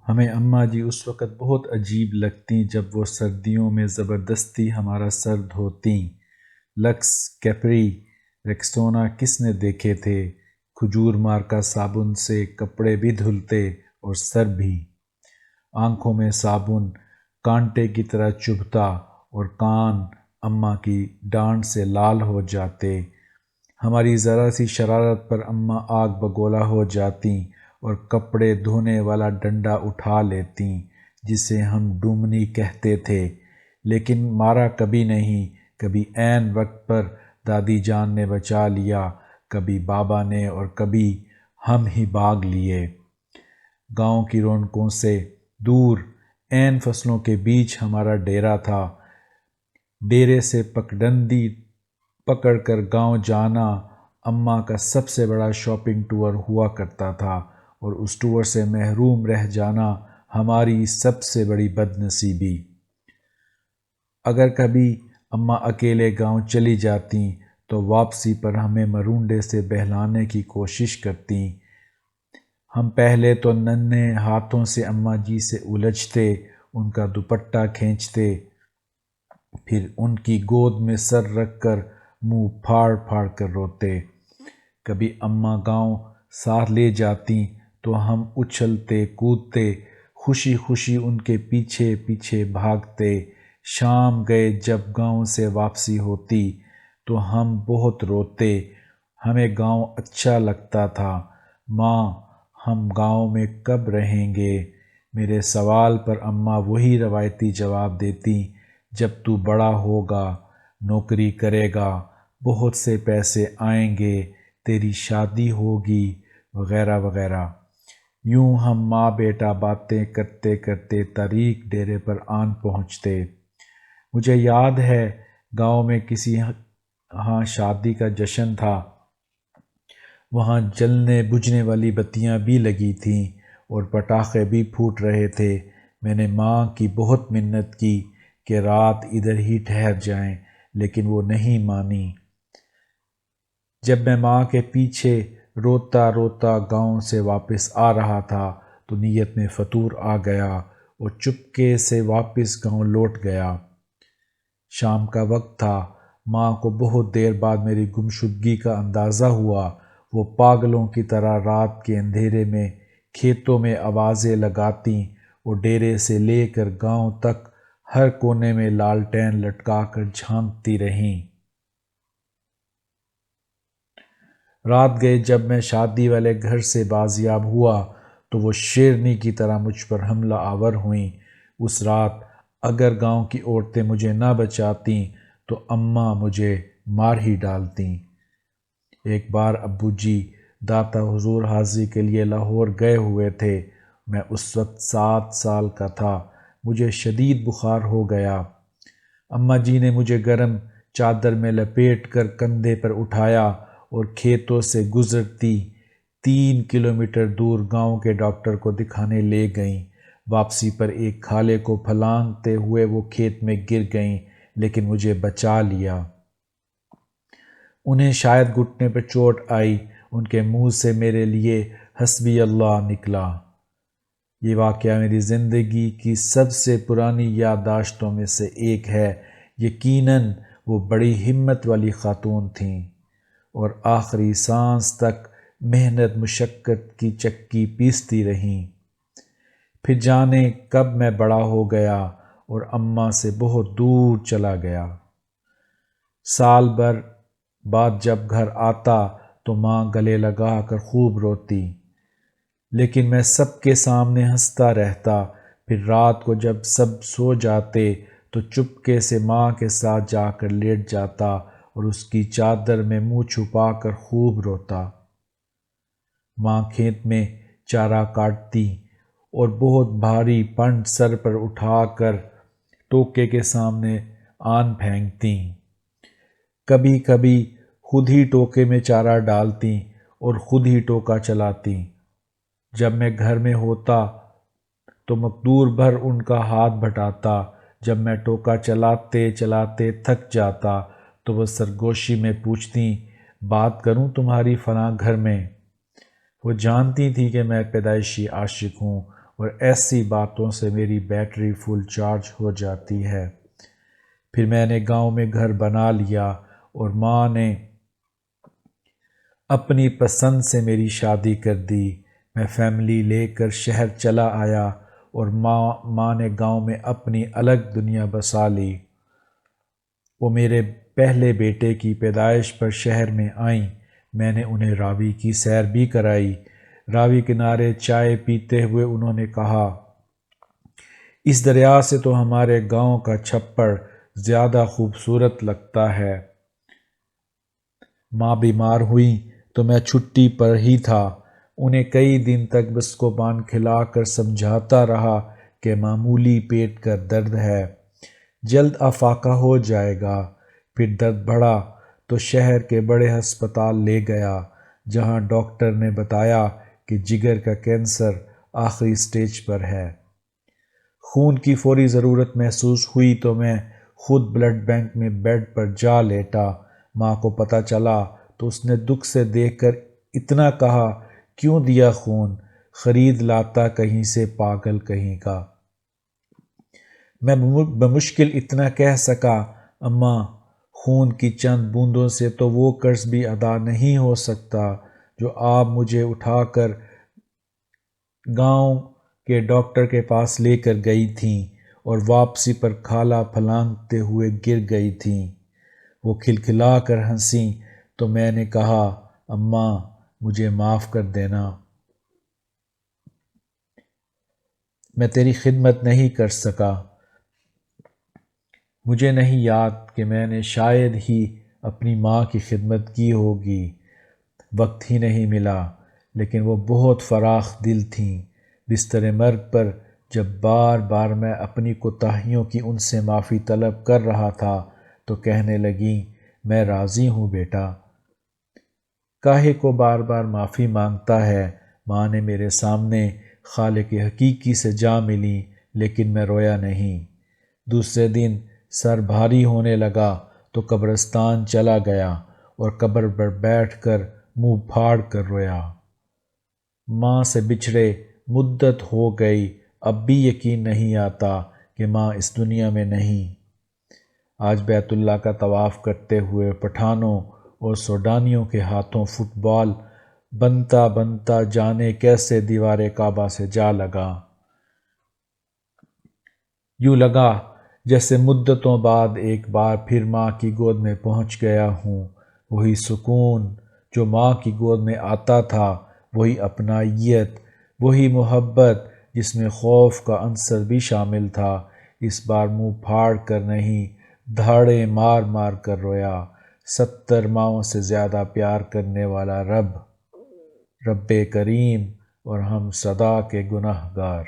ہمیں اماں جی اس وقت بہت عجیب لگتیں جب وہ سردیوں میں زبردستی ہمارا سر دھوتیں۔ لکس، کیپری، ریکسونا کس نے دیکھے تھے؟ کھجور مارکا صابن سے کپڑے بھی دھلتے اور سر بھی۔ آنکھوں میں صابن کانٹے کی طرح چبھتا اور کان اماں کی ڈانٹ سے لال ہو جاتے۔ ہماری ذرا سی شرارت پر اماں آگ بگولا ہو جاتیں اور کپڑے دھونے والا ڈنڈا اٹھا لیتیں جسے ہم ڈومنی کہتے تھے، لیکن مارا کبھی نہیں۔ کبھی عین وقت پر دادی جان نے بچا لیا، کبھی بابا نے، اور کبھی ہم ہی بھاگ لیے۔ گاؤں کی رونقوں سے دور عین فصلوں کے بیچ ہمارا ڈیرا تھا۔ ڈیرے سے پگڈنڈی پکڑ کر گاؤں جانا اماں کا سب سے بڑا شاپنگ ٹور ہوا کرتا تھا، اور اس ٹور سے محروم رہ جانا ہماری سب سے بڑی بد نصیبی۔ اگر کبھی اماں اکیلے گاؤں چلی جاتیں تو واپسی پر ہمیں مرونڈے سے بہلانے کی کوشش کرتیں۔ ہم پہلے تو ننھے ہاتھوں سے اماں جی سے الجھتے، ان کا دوپٹہ کھینچتے، پھر ان کی گود میں سر رکھ کر منہ پھاڑ پھاڑ کر روتے۔ کبھی اماں گاؤں ساتھ لے جاتیں تو ہم اچھلتے کودتے خوشی خوشی ان کے پیچھے پیچھے بھاگتے۔ شام گئے جب گاؤں سے واپسی ہوتی تو ہم بہت روتے۔ ہمیں گاؤں اچھا لگتا تھا۔ ماں، ہم گاؤں میں کب رہیں گے؟ میرے سوال پر اماں وہی روایتی جواب دیتیں، جب تو بڑا ہوگا، نوکری کرے گا، بہت سے پیسے آئیں گے، تیری شادی ہوگی، وغیرہ وغیرہ۔ یوں ہم ماں بیٹا باتیں کرتے کرتے تاریک ڈیرے پر آن پہنچتے۔ مجھے یاد ہے گاؤں میں کسی ہاں شادی کا جشن تھا۔ وہاں جلنے بجھنے والی بتیاں بھی لگی تھیں اور پٹاخے بھی پھوٹ رہے تھے۔ میں نے ماں کی بہت منت کی کہ رات ادھر ہی ٹھہر جائیں، لیکن وہ نہیں مانی۔ جب میں ماں کے پیچھے روتا روتا گاؤں سے واپس آ رہا تھا تو نیت میں فطور آ گیا اور چپکے سے واپس گاؤں لوٹ گیا۔ شام کا وقت تھا۔ ماں کو بہت دیر بعد میری گمشدگی کا اندازہ ہوا۔ وہ پاگلوں کی طرح رات کے اندھیرے میں کھیتوں میں آوازیں لگاتیں اور ڈیرے سے لے کر گاؤں تک ہر کونے میں لالٹین لٹکا کر جھانکتی رہیں۔ رات گئے جب میں شادی والے گھر سے بازیاب ہوا تو وہ شیرنی کی طرح مجھ پر حملہ آور ہوئیں۔ اس رات اگر گاؤں کی عورتیں مجھے نہ بچاتیں تو اماں مجھے مار ہی ڈالتیں۔ ایک بار ابو جی داتا حضور حاضری کے لیے لاہور گئے ہوئے تھے۔ میں اس وقت 7 سال کا تھا۔ مجھے شدید بخار ہو گیا۔ اماں جی نے مجھے گرم چادر میں لپیٹ کر کندھے پر اٹھایا اور کھیتوں سے گزرتی 3 کلومیٹر دور گاؤں کے ڈاکٹر کو دکھانے لے گئیں۔ واپسی پر ایک کھالے کو پھلانگتے ہوئے وہ کھیت میں گر گئیں، لیکن مجھے بچا لیا۔ انہیں شاید گھٹنے پر چوٹ آئی۔ ان کے منہ سے میرے لیے حسبی اللہ نکلا۔ یہ واقعہ میری زندگی کی سب سے پرانی یادداشتوں میں سے ایک ہے۔ یقیناً وہ بڑی ہمت والی خاتون تھیں اور آخری سانس تک محنت مشقت کی چکی پیستی رہیں۔ پھر جانے کب میں بڑا ہو گیا اور اماں سے بہت دور چلا گیا۔ سال بھر بعد جب گھر آتا تو ماں گلے لگا کر خوب روتی، لیکن میں سب کے سامنے ہنستا رہتا۔ پھر رات کو جب سب سو جاتے تو چپکے سے ماں کے ساتھ جا کر لیٹ جاتا اور اس کی چادر میں منہ چھپا کر خوب روتا۔ ماں کھیت میں چارہ کاٹتی اور بہت بھاری پنڈ سر پر اٹھا کر ٹوکے کے سامنے آن پھینکتیں۔ کبھی کبھی خود ہی ٹوکے میں چارہ ڈالتیں اور خود ہی ٹوکا چلاتیں۔ جب میں گھر میں ہوتا تو مقدور بھر ان کا ہاتھ بٹاتا۔ جب میں ٹوکا چلاتے چلاتے تھک جاتا تو وہ سرگوشی میں پوچھتیں، بات کروں تمہاری فلاں گھر میں؟ وہ جانتی تھی کہ میں پیدائشی عاشق ہوں اور ایسی باتوں سے میری بیٹری فل چارج ہو جاتی ہے۔ پھر میں نے گاؤں میں گھر بنا لیا اور ماں نے اپنی پسند سے میری شادی کر دی۔ میں فیملی لے کر شہر چلا آیا اور ماں نے گاؤں میں اپنی الگ دنیا بسا لی۔ وہ میرے پہلے بیٹے کی پیدائش پر شہر میں آئیں۔ میں نے انہیں راوی کی سیر بھی کرائی۔ راوی کنارے چائے پیتے ہوئے انہوں نے کہا، اس دریا سے تو ہمارے گاؤں کا چھپڑ زیادہ خوبصورت لگتا ہے۔ ماں بیمار ہوئیں تو میں چھٹی پر ہی تھا۔ انہیں کئی دن تک بسکوبان کھلا کر سمجھاتا رہا کہ معمولی پیٹ کا درد ہے، جلد افاقہ ہو جائے گا۔ پھر درد بڑھا تو شہر کے بڑے ہسپتال لے گیا، جہاں ڈاکٹر نے بتایا کہ جگر کا کینسر آخری سٹیج پر ہے۔ خون کی فوری ضرورت محسوس ہوئی تو میں خود بلڈ بینک میں بیڈ پر جا لیٹا۔ ماں کو پتہ چلا تو اس نے دکھ سے دیکھ کر اتنا کہا، کیوں دیا خون؟ خرید لاتا کہیں سے پاگل کہیں کا۔ میں بمشکل اتنا کہہ سکا، اماں، خون کی چند بوندوں سے تو وہ قرض بھی ادا نہیں ہو سکتا جو آپ مجھے اٹھا کر گاؤں کے ڈاکٹر کے پاس لے کر گئی تھیں اور واپسی پر کھالا پھلانگتے ہوئے گر گئی تھیں۔ وہ کھلکھلا کر ہنسیں تو میں نے کہا، اماں، مجھے معاف کر دینا، میں تیری خدمت نہیں کر سکا۔ مجھے نہیں یاد کہ میں نے شاید ہی اپنی ماں کی خدمت کی ہوگی، وقت ہی نہیں ملا، لیکن وہ بہت فراخ دل تھیں۔ بستر مرگ پر جب بار بار میں اپنی کوتاہیوں کی ان سے معافی طلب کر رہا تھا تو کہنے لگیں، میں راضی ہوں بیٹا۔ کاہے کو بار بار معافی مانگتا ہے؟ ماں نے میرے سامنے خالق حقیقی سے جا ملی، لیکن میں رویا نہیں۔ دوسرے دن سر بھاری ہونے لگا تو قبرستان چلا گیا اور قبر پر بیٹھ کر منہ پھاڑ کر رویا۔ ماں سے بچھڑے مدت ہو گئی، اب بھی یقین نہیں آتا کہ ماں اس دنیا میں نہیں۔ آج بیت اللہ کا طواف کرتے ہوئے پٹھانوں اور سوڈانیوں کے ہاتھوں فٹ بال بنتا بنتا جانے کیسے دیوار کعبہ سے جا لگا۔ یوں لگا جیسے مدتوں بعد ایک بار پھر ماں کی گود میں پہنچ گیا ہوں۔ وہی سکون جو ماں کی گود میں آتا تھا، وہی اپنائیت، وہی محبت جس میں خوف کا عنصر بھی شامل تھا۔ اس بار منہ پھاڑ کر نہیں، دھاڑے مار مار کر رویا۔ 70 ماؤں سے زیادہ پیار کرنے والا رب کریم اور ہم صدا کے گناہ گار۔